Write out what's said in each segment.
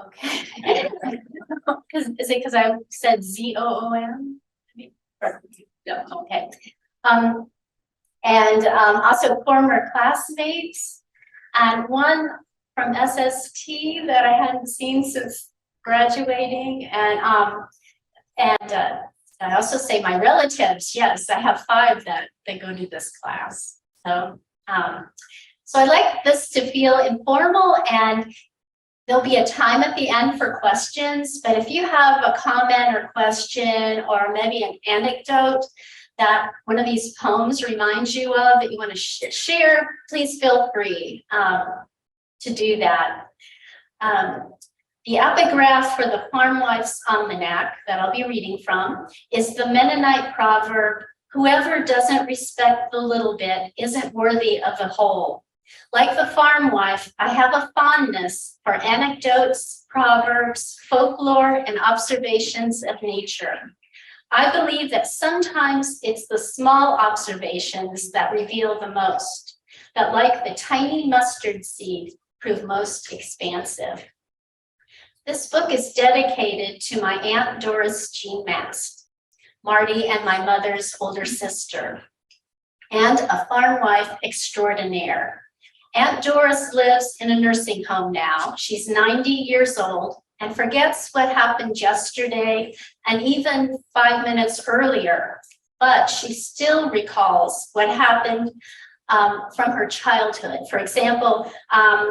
Okay. Is it because I said ZOOM? No, okay. Also former classmates, and one from SST that I hadn't seen since graduating, and I also say my relatives. Yes, I have 5 that go to this class. So I like this to feel informal, and there'll be a time at the end for questions, but if you have a comment or question or maybe an anecdote that one of these poems reminds you of that you want to share, please feel free to do that. The epigraph for the Farm Wife's Almanac that I'll be reading from is the Mennonite proverb, "Whoever doesn't respect the little bit isn't worthy of the whole." Like the farm wife, I have a fondness for anecdotes, proverbs, folklore, and observations of nature. I believe that sometimes it's the small observations that reveal the most, that like the tiny mustard seed, prove most expansive. This book is dedicated to my Aunt Doris Jean Mast, Marty and my mother's older sister, and a farm wife extraordinaire. Aunt Doris lives in a nursing home now. She's 90 years old and forgets what happened yesterday and even 5 minutes earlier, but she still recalls what happened from her childhood. For example,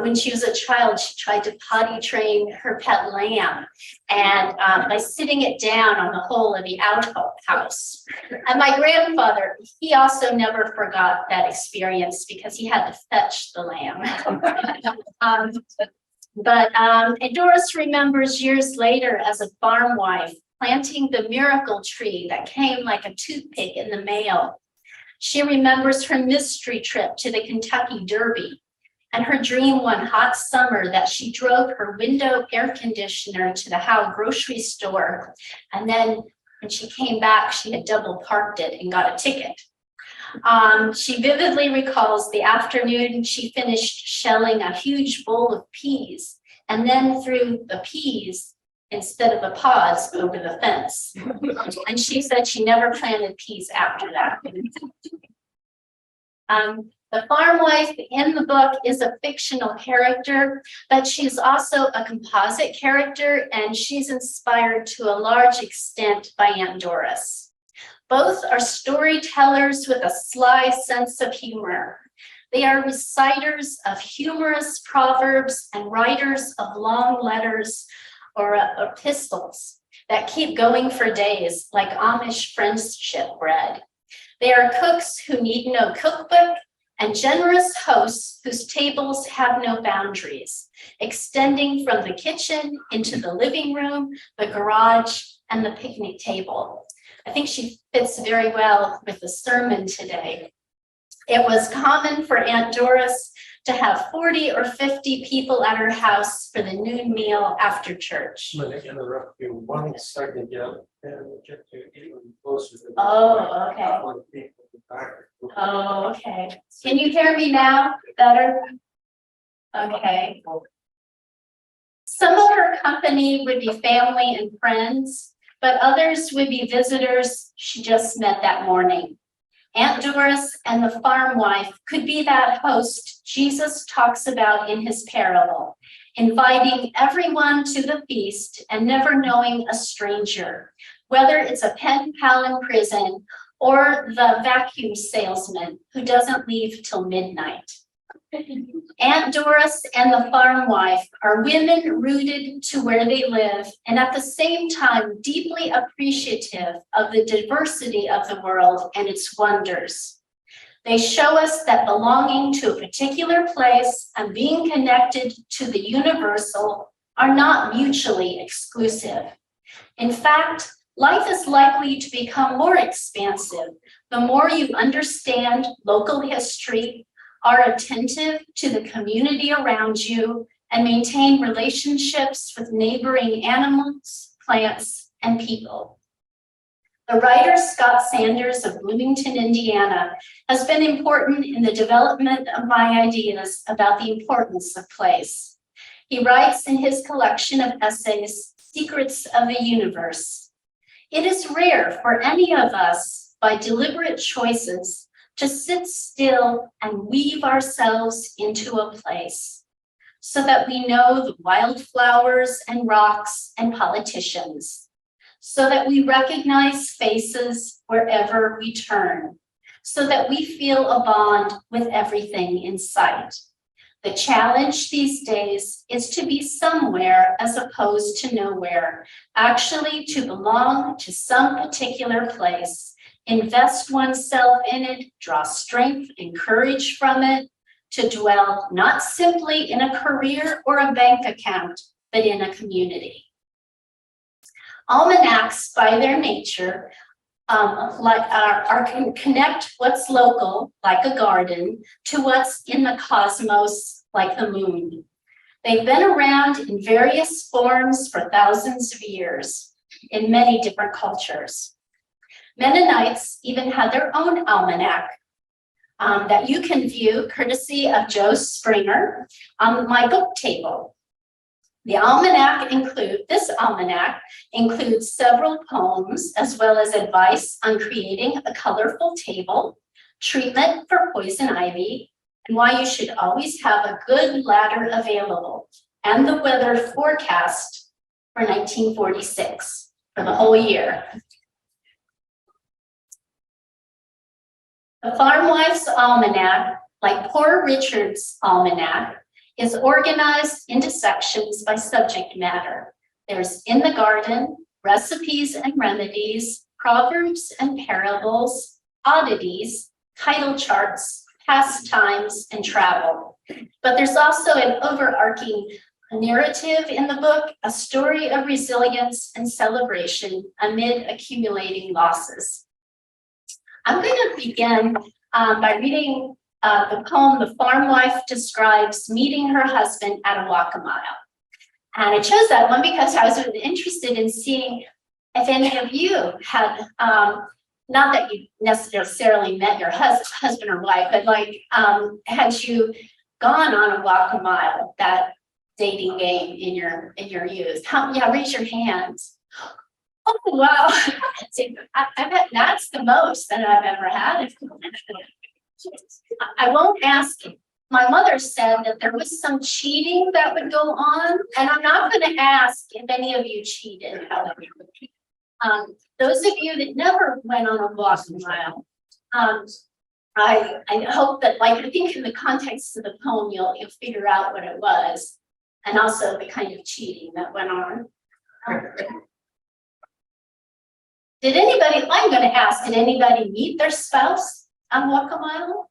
when she was a child, she tried to potty train her pet lamb and by sitting it down on the hole of the outhouse. And my grandfather, he also never forgot that experience because he had to fetch the lamb. And Doris remembers years later as a farm wife planting the miracle tree that came like a toothpick in the mail. She remembers her mystery trip to the Kentucky Derby and her dream one hot summer that she drove her window air conditioner to the Howe grocery store. And then when she came back, she had double parked it and got a ticket. She vividly recalls the afternoon she finished shelling a huge bowl of peas and then threw the peas instead of the pods over the fence. And she said she never planted peas after that. The farm wife in the book is a fictional character, but she's also a composite character, and she's inspired to a large extent by Aunt Doris. Both are storytellers with a sly sense of humor. They are reciters of humorous proverbs and writers of long letters or epistles that keep going for days, like Amish friendship bread. They are cooks who need no cookbook and generous hosts whose tables have no boundaries, extending from the kitchen into the living room, the garage, and the picnic table. I think she fits very well with the sermon today. It was common for Aunt Doris to have 40 or 50 people at her house for the noon meal after church. I'm going to interrupt you 1 second, yeah, and we'll get to even closer to the okay. Oh, okay. Can you hear me now better? Okay. Some of her company would be family and friends, but others would be visitors she just met that morning. Aunt Doris and the farm wife could be that host Jesus talks about in his parable, inviting everyone to the feast and never knowing a stranger, whether it's a pen pal in prison or the vacuum salesman who doesn't leave till midnight. Aunt Doris and the farm wife are women rooted to where they live and at the same time deeply appreciative of the diversity of the world and its wonders. They show us that belonging to a particular place and being connected to the universal are not mutually exclusive. In fact, life is likely to become more expansive the more you understand local history, are attentive to the community around you, and maintain relationships with neighboring animals, plants, and people. The writer Scott Sanders of Bloomington, Indiana, has been important in the development of my ideas about the importance of place. He writes in his collection of essays, Secrets of the Universe, "It is rare for any of us, by deliberate choices, to sit still and weave ourselves into a place, so that we know the wildflowers and rocks and politicians, so that we recognize faces wherever we turn, so that we feel a bond with everything in sight. The challenge these days is to be somewhere as opposed to nowhere, actually to belong to some particular place, invest oneself in it, draw strength and courage from it, to dwell not simply in a career or a bank account, but in a community." Almanacs, by their nature, can connect what's local, like a garden, to what's in the cosmos, like the moon. They've been around in various forms for thousands of years in many different cultures. Mennonites even had their own almanac that you can view courtesy of Joe Springer on my book table. This almanac includes several poems, as well as advice on creating a colorful table, treatment for poison ivy, and why you should always have a good ladder available, and the weather forecast for 1946, for the whole year. The Farm Wife's Almanac, like Poor Richard's Almanac, is organized into sections by subject matter. There's in the garden, recipes and remedies, proverbs and parables, oddities, title charts, pastimes, and travel. But there's also an overarching narrative in the book, a story of resilience and celebration amid accumulating losses. I'm going to begin by reading the poem The Farm Wife describes meeting her husband at a walk-a-mile. And I chose that one because I was really interested in seeing if any of you had, not that you necessarily met your husband or wife, but like, had you gone on a walk-a-mile, that dating game in your youth? Yeah, raise your hands. Oh, wow. I bet that's the most that I've ever had. I won't ask. My mother said that there was some cheating that would go on, and I'm not going to ask if any of you cheated. However, those of you that never went on a walk-a-mile, I hope that, like, I think in the context of the poem, you'll figure out what it was, and also the kind of cheating that went on. Did anybody? I'm going to ask. Did anybody meet their spouse on walk-a-mile?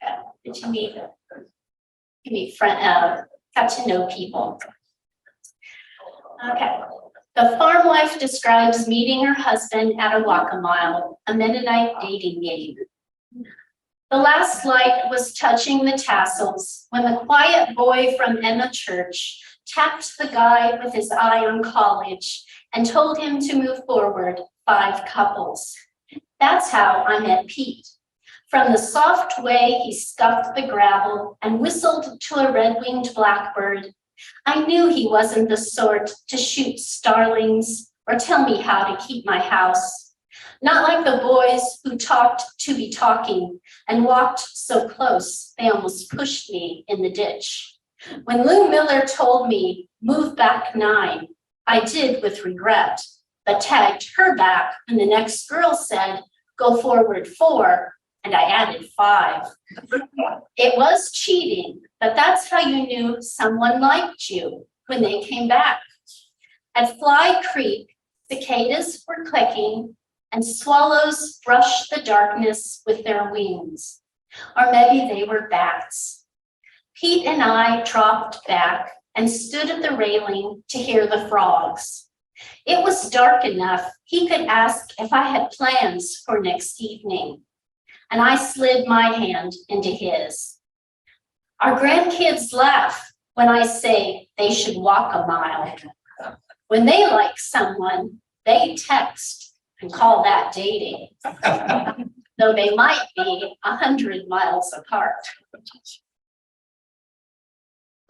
Yeah. Did you meet friend? Got to know people. Okay. The Farm Wife describes meeting her husband at a walk-a-mile, a Mennonite dating game. The last light was touching the tassels when the quiet boy from Emma Church tapped the guy with his eye on college and told him to move forward 5 couples. That's how I met Pete. From the soft way he scuffed the gravel and whistled to a red-winged blackbird, I knew he wasn't the sort to shoot starlings or tell me how to keep my house. Not like the boys who talked to be talking and walked so close they almost pushed me in the ditch. When Lou Miller told me, move back 9, I did with regret, but tagged her back when the next girl said, go forward 4, and I added 5. It was cheating, but that's how you knew someone liked you, when they came back. At Fly Creek, cicadas were clicking and swallows brushed the darkness with their wings. Or maybe they were bats. Pete and I dropped back and stood at the railing to hear the frogs. It was dark enough he could ask if I had plans for next evening, and I slid my hand into his. Our grandkids laugh when I say they should walk a mile. When they like someone, they text and call that dating, though they might be 100 miles apart.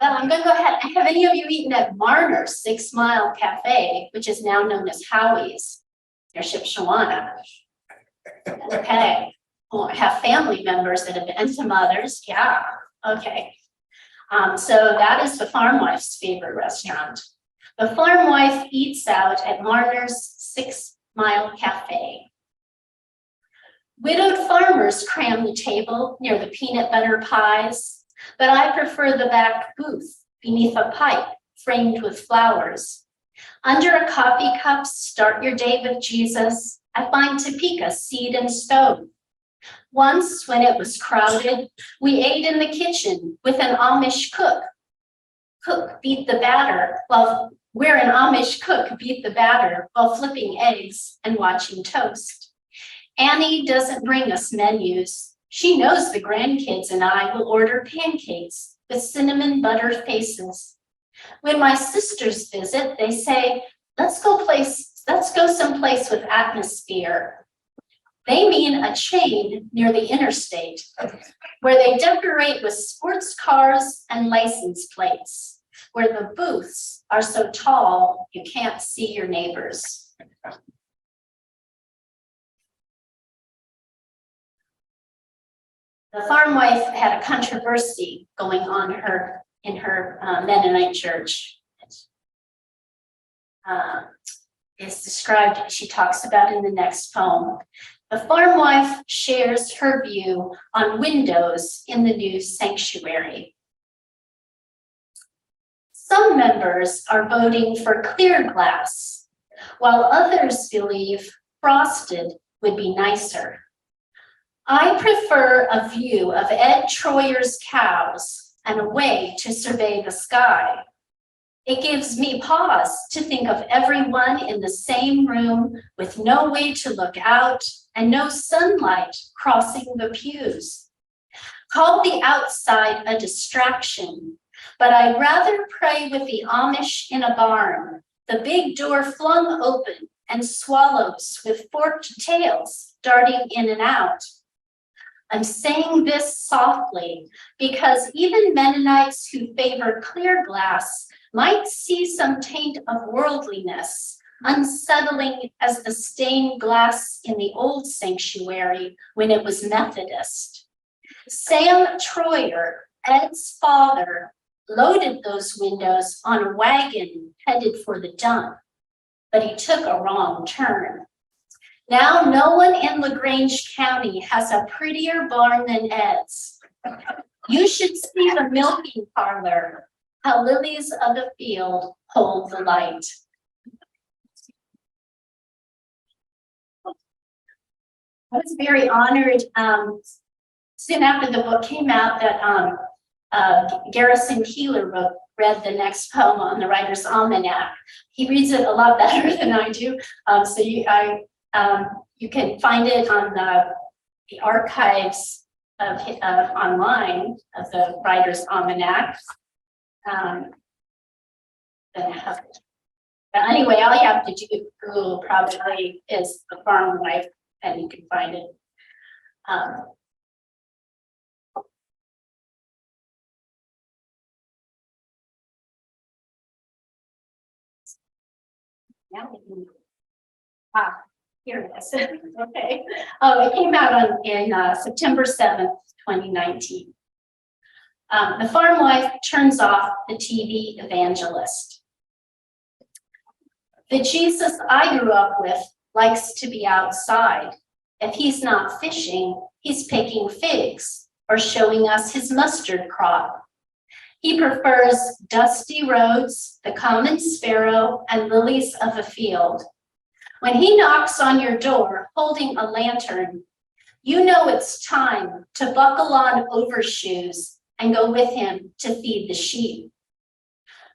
Well, I'm gonna go ahead. Have any of you eaten at Marner's 6 Mile Cafe, which is now known as Howie's, near Shipshewana? Okay. Well, I have family members that have been to Mother's. Yeah. Okay. So that is the farm wife's favorite restaurant. The farm wife eats out at Marner's 6 Mile Cafe. Widowed farmers cram the table near the peanut butter pies, but I prefer the back booth beneath a pipe framed with flowers. Under a coffee cup, start your day with Jesus. I find Topeka seed and stove. Once, when it was crowded, we ate in the kitchen with an Amish cook. Beat the batter while flipping eggs and watching toast. Annie doesn't bring us menus. She knows the grandkids and I will order pancakes with cinnamon butter faces. When my sisters visit, they say, let's go someplace with atmosphere. They mean a chain near the interstate where they decorate with sports cars and license plates, where the booths are so tall you can't see your neighbors. The farm wife had a controversy going on in her Mennonite church. It's described, she talks about in the next poem. The farm wife shares her view on windows in the new sanctuary. Some members are voting for clear glass, while others believe frosted would be nicer. I prefer a view of Ed Troyer's cows and a way to survey the sky. It gives me pause to think of everyone in the same room with no way to look out and no sunlight crossing the pews. Call the outside a distraction, but I'd rather pray with the Amish in a barn, the big door flung open and swallows with forked tails darting in and out. I'm saying this softly because even Mennonites who favor clear glass might see some taint of worldliness, unsettling as the stained glass in the old sanctuary when it was Methodist. Sam Troyer, Ed's father, loaded those windows on a wagon headed for the dump, but he took a wrong turn. Now no one in LaGrange County has a prettier barn than Ed's. You should see the milking parlor, how lilies of the field hold the light. I was very honored soon after the book came out that Garrison Keeler read the next poem on the Writer's Almanac. He reads it a lot better than I do, so you can find it on the archives of online of the Writer's Almanac. But anyway, all you have to do Google probably is the farm life, and you can find it. Here it is. Okay. It came out in September 7th, 2019. The farm wife turns off the TV evangelist. The Jesus I grew up with likes to be outside. If he's not fishing, he's picking figs or showing us his mustard crop. He prefers dusty roads, the common sparrow, and lilies of the field. When he knocks on your door holding a lantern, you know it's time to buckle on overshoes and go with him to feed the sheep.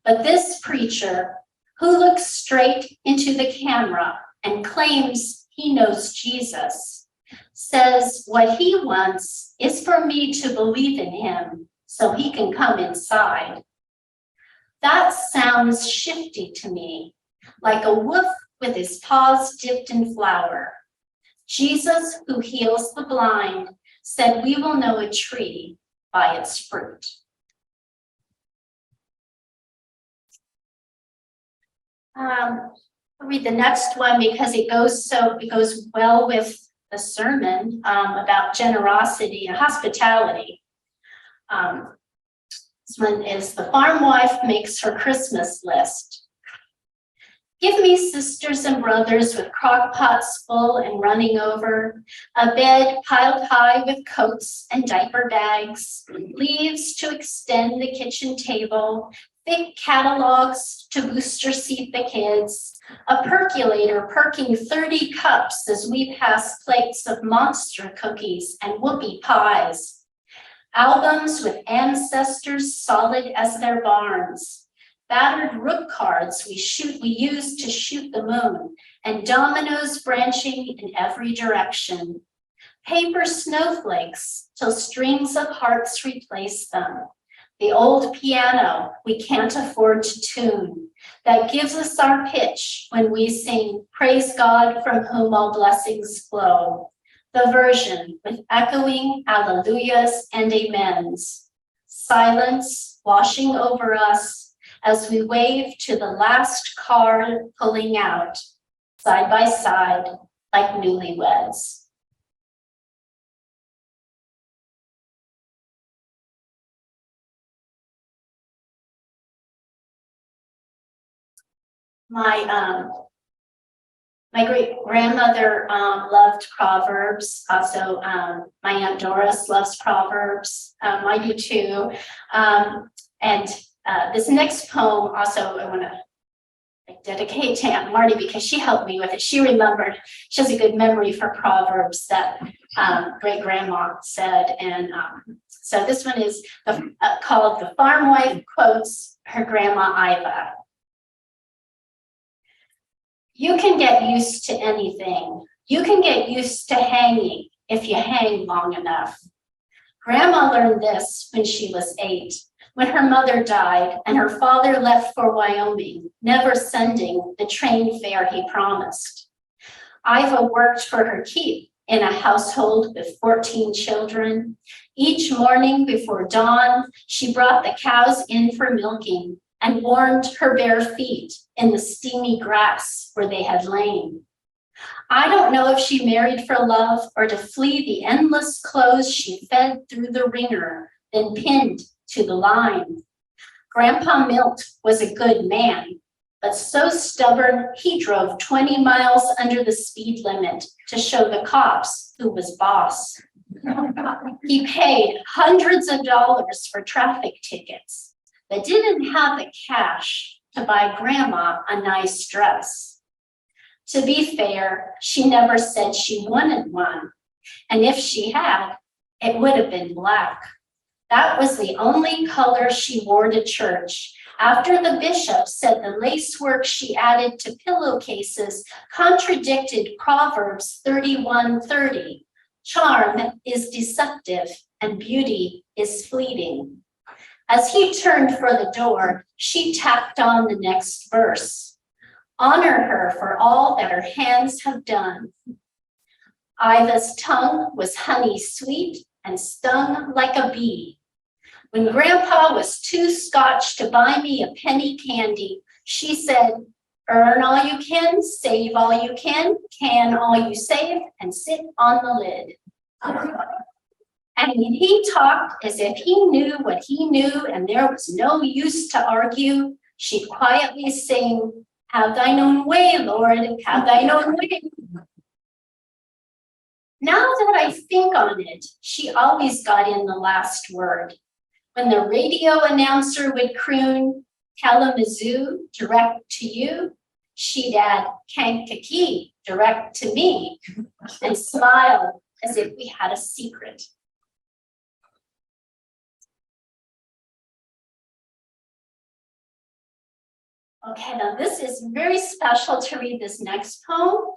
But this preacher, who looks straight into the camera and claims he knows Jesus, says what he wants is for me to believe in him so he can come inside. That sounds shifty to me, like a wolf with his paws dipped in flour. Jesus, who heals the blind, said we will know a tree by its fruit. I'll read the next one because it goes well with the sermon about generosity and hospitality. This one is the farm wife makes her Christmas list. Give me sisters and brothers with crock pots full and running over, a bed piled high with coats and diaper bags, leaves to extend the kitchen table, thick catalogs to booster seat the kids, a percolator perking 30 cups as we pass plates of monster cookies and whoopie pies, albums with ancestors solid as their barns, battered rook cards we use to shoot the moon, and dominoes branching in every direction. Paper snowflakes till strings of hearts replace them. The old piano we can't afford to tune that gives us our pitch when we sing Praise God from whom all blessings flow. The version with echoing alleluias and amens. Silence washing over us as we wave to the last car pulling out, side by side, like newlyweds. My great grandmother loved Proverbs. Also, my Aunt Doris loves Proverbs. I do too. And this next poem also I want to dedicate to Aunt Marty because she helped me with it. She remembered, she has a good memory for Proverbs that great grandma said. And so this one is called The Farm Wife Quotes Her Grandma Iva. You can get used to anything. You can get used to hanging if you hang long enough. Grandma learned this when she was 8, when her mother died and her father left for Wyoming, never sending the train fare he promised. Iva worked for her keep in a household with 14 children. Each morning before dawn, she brought the cows in for milking and warmed her bare feet in the steamy grass where they had lain. I don't know if she married for love or to flee the endless clothes she fed through the wringer, then pinned to the line. Grandpa Milt was a good man, but so stubborn he drove 20 miles under the speed limit to show the cops who was boss. He paid hundreds of dollars for traffic tickets, but didn't have the cash to buy Grandma a nice dress. To be fair, she never said she wanted one, and if she had, it would have been black. That was the only color she wore to church, after the bishop said the lacework she added to pillowcases contradicted Proverbs 31:30. Charm is deceptive and beauty is fleeting. As he turned for the door, she tacked on the next verse. Honor her for all that her hands have done. Iva's tongue was honey sweet and stung like a bee. When Grandpa was too scotch to buy me a penny candy, she said, earn all you can, save all you can all you save, and sit on the lid. And he talked as if he knew what he knew and there was no use to argue. She'd quietly sing, have thine own way, Lord, have thine own way. Now that I think on it, she always got in the last word. When the radio announcer would croon, Kalamazoo, direct to you, she'd add, Kankakee, direct to me, and smile as if we had a secret. Okay, now this is very special to read this next poem.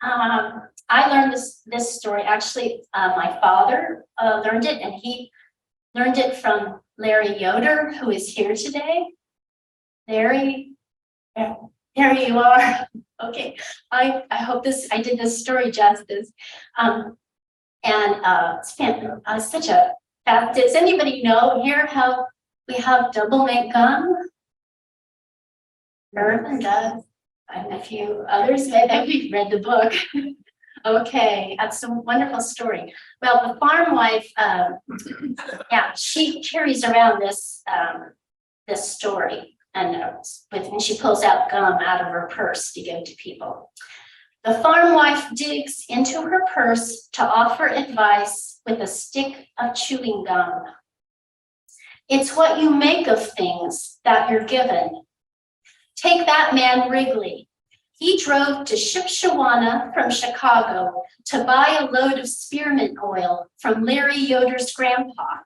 I learned this story, actually, my father learned it, and he learned it from Larry Yoder, who is here today. Larry, yeah, there you are. Okay, I hope I did this story justice. It's such a fact. Does anybody know here how we have double neck gum? Irvin does. And a few others, maybe we've read the book. Okay, that's a wonderful story. Well, the farm wife, yeah, she carries around this story and when she pulls out gum out of her purse to give to people. The farm wife digs into her purse to offer advice with a stick of chewing gum. It's what you make of things that you're given. Take that man Wrigley. He drove to Shipshawana from Chicago to buy a load of spearmint oil from Larry Yoder's grandpa.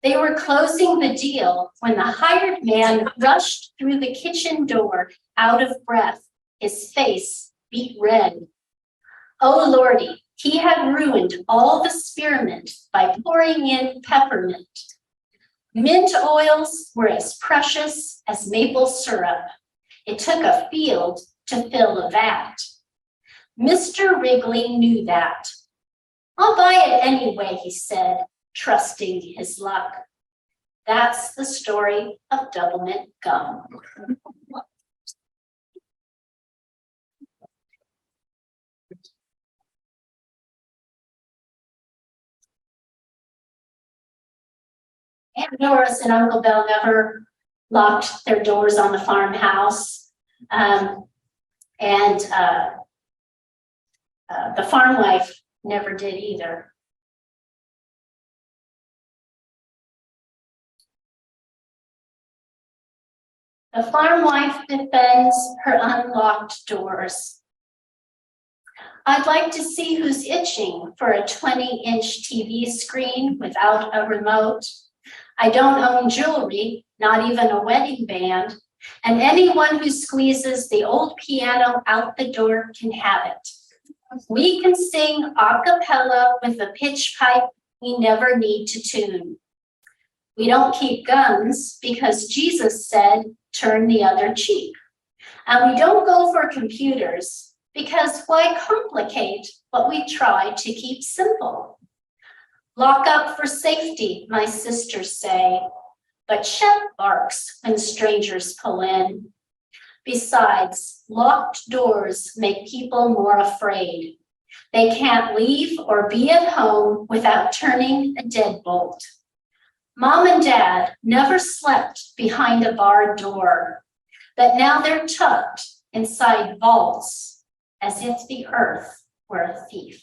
They were closing the deal when the hired man rushed through the kitchen door out of breath, his face beet red. Oh Lordy, he had ruined all the spearmint by pouring in peppermint. Mint oils were as precious as maple syrup. It took a field to fill a vat. Mr. Wrigley knew that. I'll buy it anyway, he said, trusting his luck. That's the story of Doublemint gum. Aunt Doris and Uncle Bill never locked their doors on the farmhouse. And the farm wife never did either. The farm wife defends her unlocked doors. I'd like to see who's itching for a 20-inch TV screen without a remote. I don't own jewelry, not even a wedding band, and anyone who squeezes the old piano out the door can have it. We can sing a cappella with a pitch pipe we never need to tune. We don't keep guns because Jesus said, turn the other cheek. And we don't go for computers because why complicate what we try to keep simple? Lock up for safety, my sisters say, but Shep barks when strangers pull in. Besides, locked doors make people more afraid. They can't leave or be at home without turning a deadbolt. Mom and Dad never slept behind a barred door, but now they're tucked inside vaults as if the earth were a thief.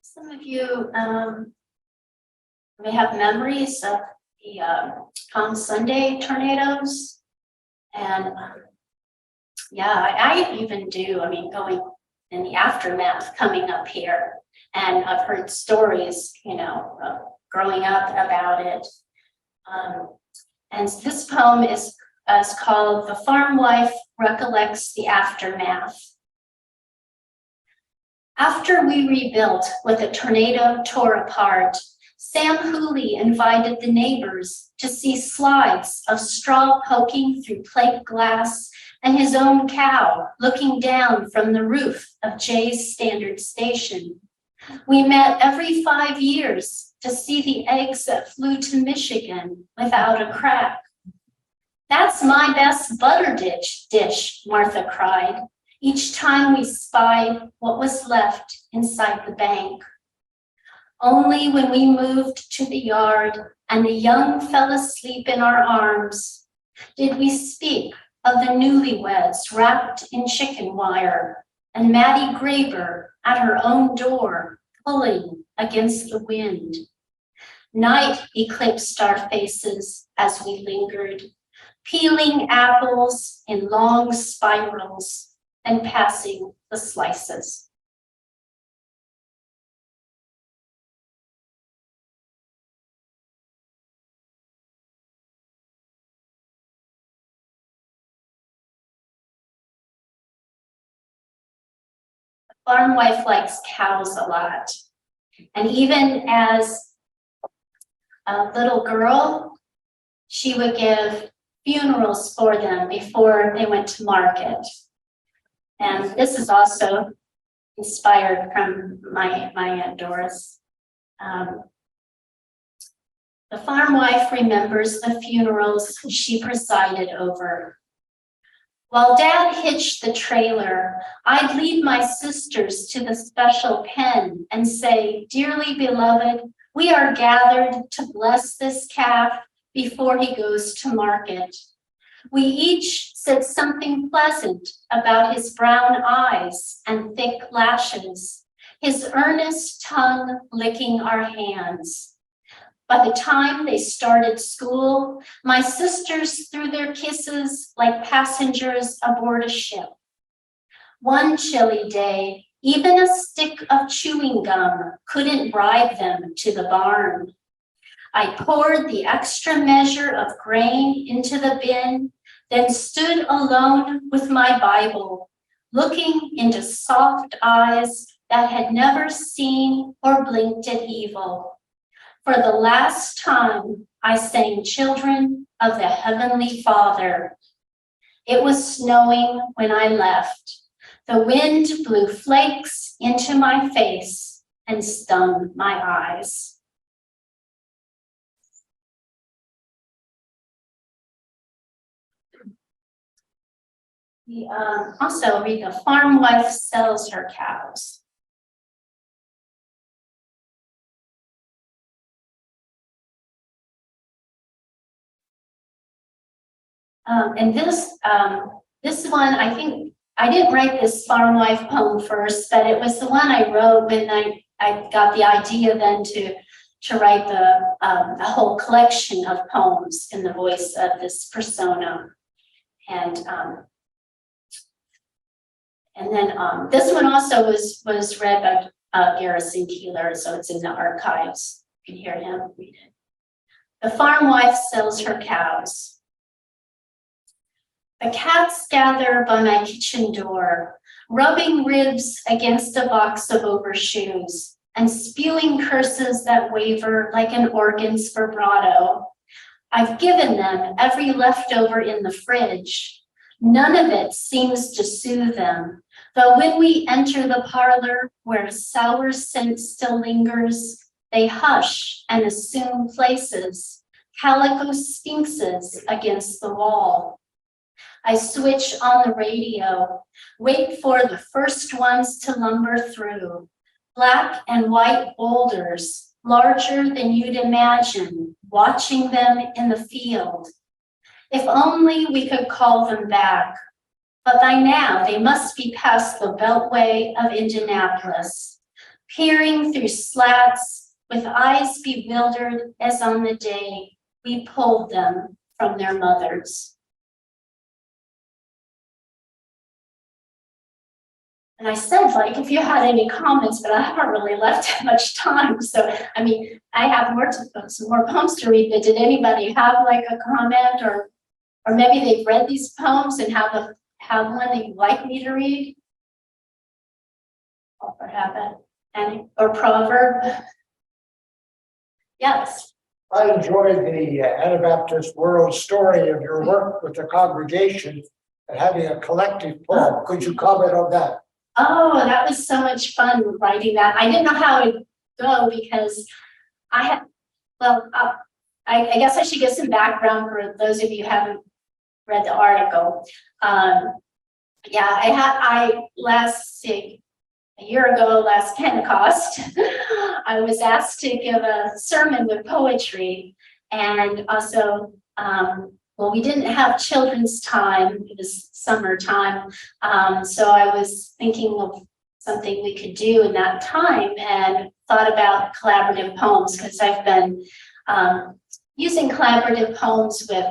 Some of you may have memories of the Palm Sunday tornadoes. And yeah, I even do, I mean, going in the aftermath coming up here. And I've heard stories, you know, growing up about it. And this poem is called The Farm Wife Recollects the Aftermath. After we rebuilt what the tornado tore apart, Sam Hooley invited the neighbors to see slides of straw poking through plate glass and his own cow looking down from the roof of Jay's Standard Station. We met every 5 years to see the eggs that flew to Michigan without a crack. That's my best butter dish, Martha cried, each time we spied what was left inside the bank. Only when we moved to the yard and the young fell asleep in our arms did we speak of the newlyweds wrapped in chicken wire and Maddie Graber at her own door pulling against the wind. Night eclipsed our faces as we lingered, peeling apples in long spirals and passing the slices. The farm wife likes cows a lot. And even as a little girl, she would give funerals for them before they went to market. And this is also inspired from my Aunt Doris. The farm wife remembers the funerals she presided over. While Dad hitched the trailer, I'd lead my sisters to the special pen and say, "Dearly beloved, we are gathered to bless this calf before he goes to market." We each said something pleasant about his brown eyes and thick lashes, his earnest tongue licking our hands. By the time they started school, my sisters threw their kisses like passengers aboard a ship. One chilly day, even a stick of chewing gum couldn't bribe them to the barn. I poured the extra measure of grain into the bin, then stood alone with my Bible, looking into soft eyes that had never seen or blinked at evil. For the last time, I sang Children of the Heavenly Father. It was snowing when I left. The wind blew flakes into my face and stung my eyes. We also read The Farm Wife Sells Her Cows. And this one, I think, I didn't write this farm wife poem first, but it was the one I wrote when I got the idea then to write the whole collection of poems in the voice of this persona. And then this one also was read by Garrison Keillor, so it's in the archives. You can hear him read it. The farm wife sells her cows. The cats gather by my kitchen door, rubbing ribs against a box of overshoes and spewing curses that waver like an organ's vibrato. I've given them every leftover in the fridge. None of it seems to soothe them, though when we enter the parlor where a sour scent still lingers, they hush and assume places, calico sphinxes against the wall. I switch on the radio, wait for the first ones to lumber through. Black and white boulders, larger than you'd imagine, watching them in the field. If only we could call them back. But by now, they must be past the beltway of Indianapolis, peering through slats with eyes bewildered as on the day we pulled them from their mothers. And I said, like, if you had any comments, but I haven't really left much time. So, I mean, I have some more poems to read, but did anybody have like a comment or maybe they've read these poems and have one they'd like me to read? Or have it, or proverb? Yes. I enjoyed the Anabaptist World story of your work with the congregation and having a collective poem. Could you comment on that? Oh, that was so much fun writing that. I didn't know how it would go because I guess I should give some background for those of you who haven't read the article. A year ago, last Pentecost, I was asked to give a sermon with poetry, and also, we didn't have children's time. It was summertime, so I was thinking of something we could do in that time, and thought about collaborative poems because I've been using collaborative poems with,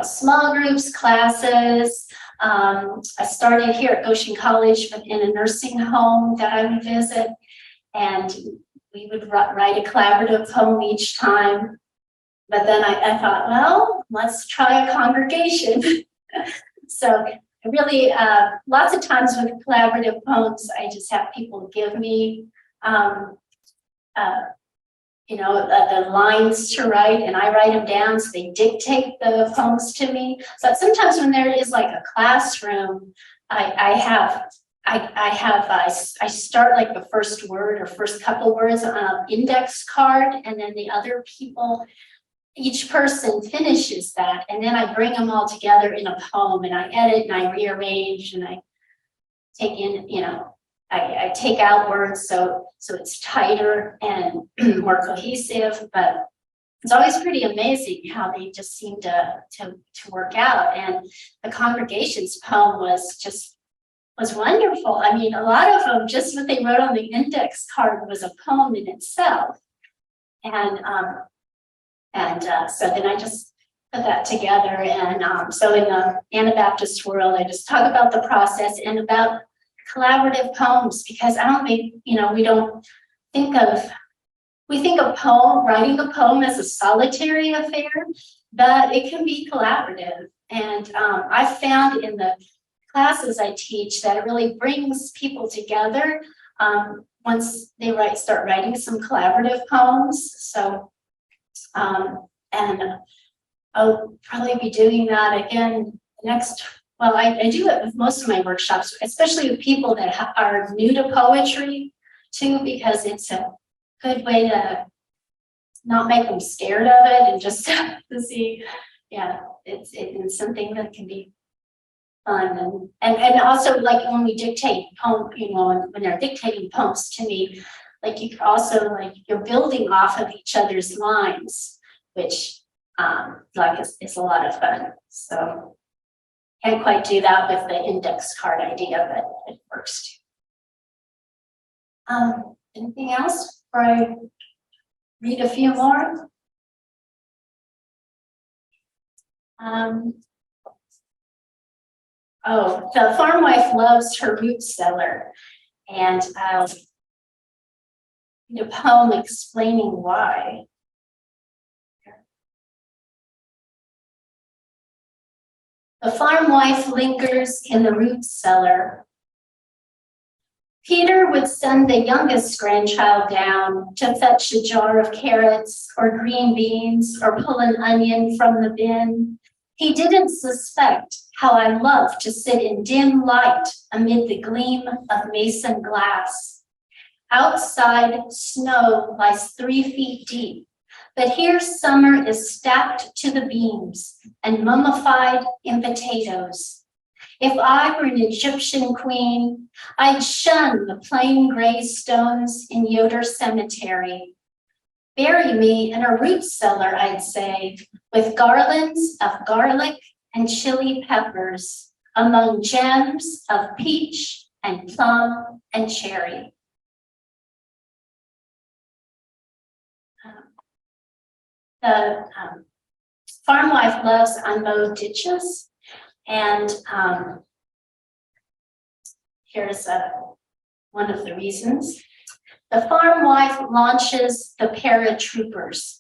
small groups, classes. I started here at Goshen College in a nursing home that I would visit, and we would write a collaborative poem each time. But then I thought, well, let's try a congregation. So really, lots of times with collaborative poems, I just have people give me the lines to write, and I write them down, so they dictate the poems to me. So sometimes when there is like a classroom, I start like the first word or first couple words on an index card, and then the other people, each person finishes that, and then I bring them all together in a poem, and I edit and I rearrange and I take in, I take out words so it's tighter and more cohesive, but it's always pretty amazing how they just seem to work out. And the congregation's poem was wonderful. I mean, a lot of them, just what they wrote on the index card was a poem in itself. And so then I just put that together. And so in the Anabaptist world, I just talk about the process and about collaborative poems, because I don't think, we think of writing a poem as a solitary affair, but it can be collaborative. And I found in the classes I teach that it really brings people together once they start writing some collaborative poems. So, and I'll probably be doing that again next. Well, I do it with most of my workshops, especially with people that are new to poetry too, because it's a good way to not make them scared of it and just to see, it's something that can be fun. And also, like when we dictate poem, when they're dictating poems to me, like you could also, like, you're building off of each other's lines, which is a lot of fun. So can't quite do that with the index card idea, but it works too. Anything else before I read a few more? The farm wife loves her root cellar, and I'll read a poem explaining why. The farm wife lingers in the root cellar. Peter would send the youngest grandchild down to fetch a jar of carrots or green beans or pull an onion from the bin. He didn't suspect how I love to sit in dim light amid the gleam of mason glass. Outside, snow lies 3 feet deep, but here summer is stacked to the beams and mummified in potatoes. If I were an Egyptian queen, I'd shun the plain gray stones in Yoder Cemetery. Bury me in a root cellar, I'd say, with garlands of garlic and chili peppers, among gems of peach and plum and cherry. The farm wife loves unmowed ditches, and here's one of the reasons. The farm wife launches the paratroopers.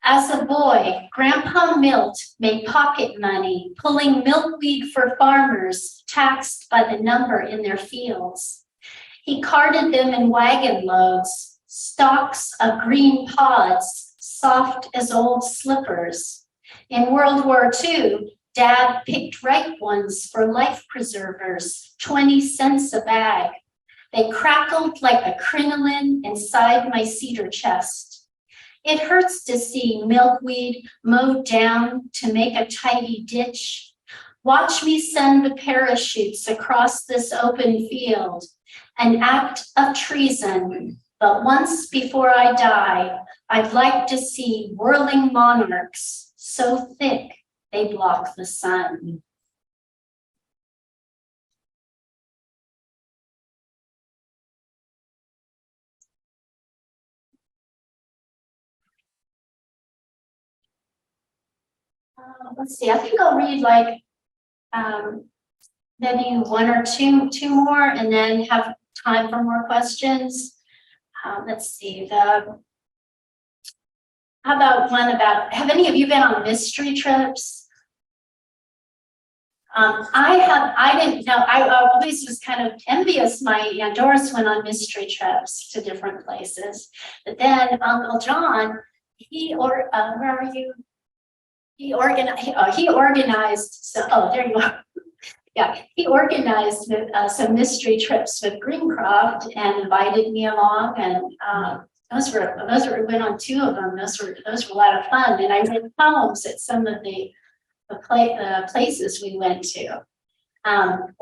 As a boy, Grandpa Milt made pocket money, pulling milkweed for farmers taxed by the number in their fields. He carted them in wagon loads, stalks of green pods, soft as old slippers. In World War II, Dad picked ripe ones for life preservers, 20 cents a bag. They crackled like a crinoline inside my cedar chest. It hurts to see milkweed mowed down to make a tidy ditch. Watch me send the parachutes across this open field, an act of treason. But once before I die, I'd like to see whirling monarchs so thick they block the sun. Let's see, I think I'll read like maybe one or two more, and then have time for more questions. Let's see, how about one about, have any of you been on mystery trips? I didn't know, I always was kind of envious. My Aunt Doris went on mystery trips to different places. But then Uncle John, where are you? He organized, so, oh, there you are. Yeah, he organized some mystery trips with Greencroft and invited me along, and we went on 2 of them. Those were a lot of fun, and I read poems at some of the places we went to. And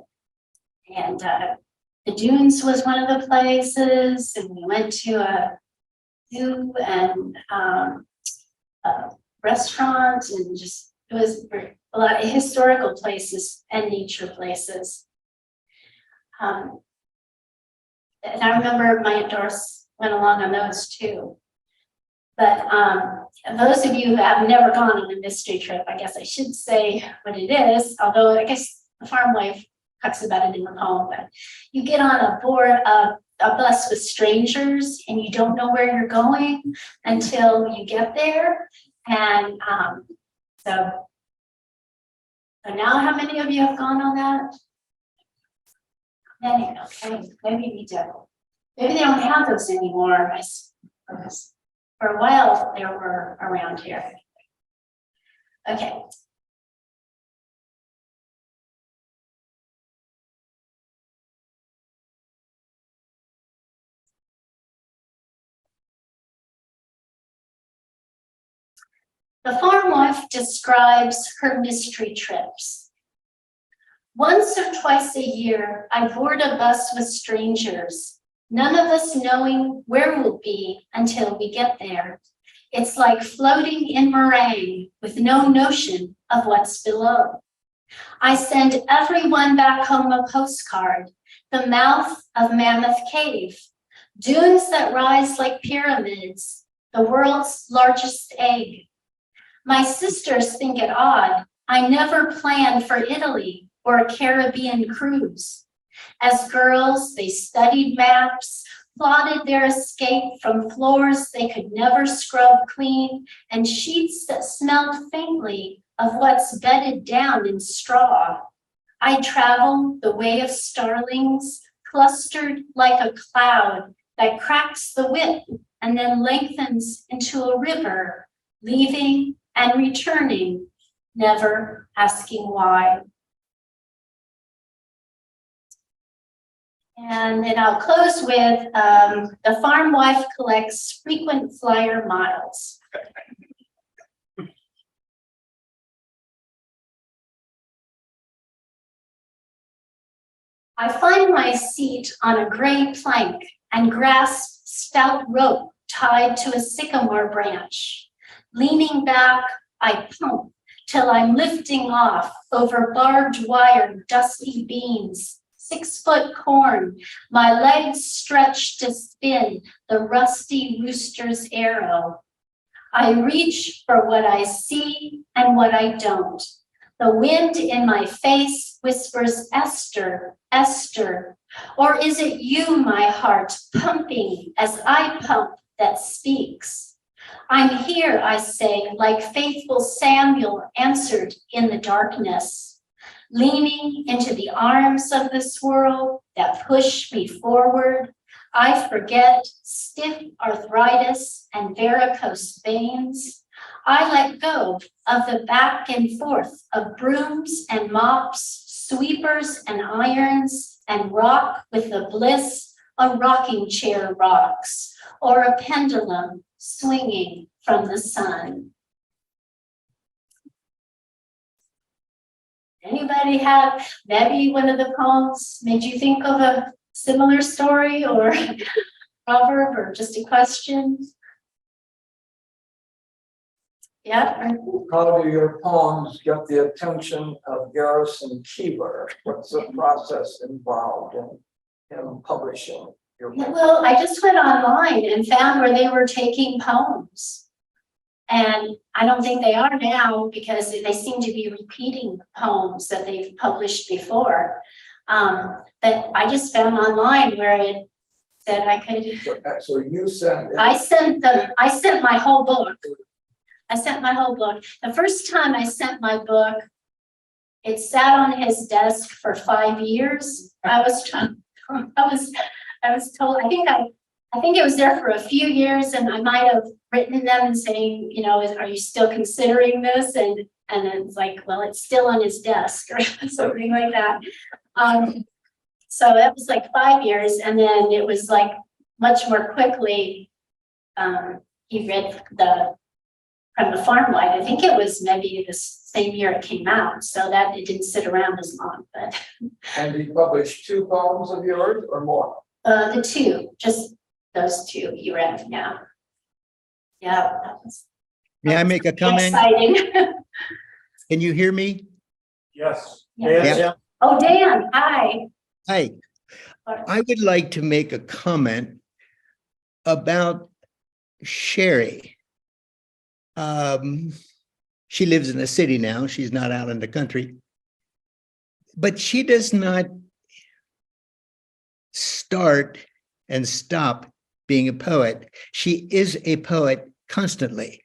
the Dunes was one of the places, and we went to a zoo and a restaurant, and just it was a lot of historical places and nature places. And I remember my Aunt Doris went along on those too. But those of you who have never gone on a mystery trip, I guess I should say what it is, although I guess the farm wife talks about it in the poem. But you get on a bus with strangers, and you don't know where you're going until you get there. And so now how many of you have gone on that? Many, okay, maybe we do. Maybe they don't have those anymore. I suppose. For a while, they were around here. Okay. The farm wife describes her mystery trips. Once or twice a year, I board a bus with strangers, none of us knowing where we'll be until we get there. It's like floating in meringue with no notion of what's below. I send everyone back home a postcard, the mouth of Mammoth Cave, dunes that rise like pyramids, the world's largest egg. My sisters think it odd. I never planned for Italy or a Caribbean cruise. As girls, they studied maps, plotted their escape from floors they could never scrub clean, and sheets that smelled faintly of what's bedded down in straw. I travel the way of starlings, clustered like a cloud that cracks the whip and then lengthens into a river, leaving and returning, never asking why. And then I'll close with the farm wife collects frequent flyer miles. I find my seat on a gray plank and grasp stout rope tied to a sycamore branch. Leaning back, I pump till I'm lifting off over barbed wire, dusty beams, 6-foot corn, my legs stretched to spin the rusty rooster's arrow. I reach for what I see and what I don't. The wind in my face whispers, Esther, Esther. Or is it you, my heart, pumping as I pump that speaks? I'm here, I say, like faithful Samuel answered in the darkness, leaning into the arms of this world that push me forward. I forget stiff arthritis and varicose veins. I let go of the back and forth of brooms and mops, sweepers and irons, and rock with the bliss a rocking chair rocks, or a pendulum swinging from the sun. Anybody have, maybe one of the poems made you think of a similar story or proverb or just a question? Yeah. How do your poems get the attention of Garrison Keeler? What's the process involved in publishing your poems? Well, I just went online and found where they were taking poems. And I don't think they are now because they seem to be repeating poems that they've published before. But I just found online where it said I could. So you sent. I sent my whole book. I sent my whole book. The first time I sent my book, it sat on his desk for 5 years. I was told, I think it was there for a few years, and I might have written them and saying, you know, are you still considering this? And it's like, well, it's still on his desk or something like that. So that was like 5 years, and then it was like much more quickly. He read from the Farm Life. I think it was maybe the same year it came out, so that it didn't sit around as long. But And he published 2 poems of yours or more? the 2, just those 2 you read. Yeah, that was May I make a comment? exciting. Can you hear me? Yes. Yeah. Yeah. Oh, Dan, hi. Hi, I would like to make a comment about Sherry. She lives in the city now. She's not out in the country. But she does not start and stop being a poet. She is a poet constantly.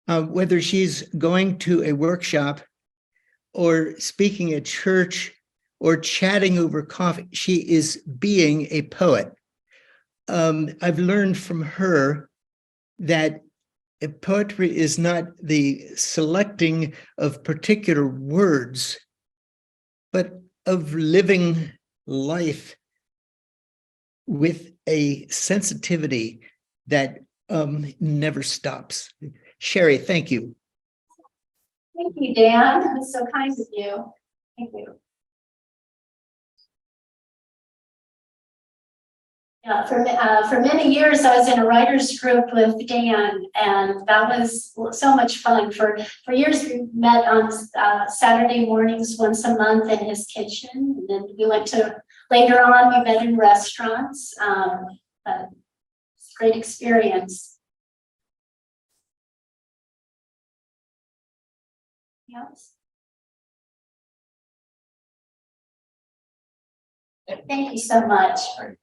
Whether she's going to a workshop or speaking at church or chatting over coffee, she is being a poet. I've learned from her that poetry is not the selecting of particular words, but of living life with a sensitivity that never stops. Sherry, thank you. Thank you, Dan. That's so kind of you. Thank you. Yeah, for many years, I was in a writers group with Dan, and that was so much fun. For years, we met on Saturday mornings once a month in his kitchen, and then we went to, later on, we met in restaurants. But it's a great experience. Yes. Thank you so much for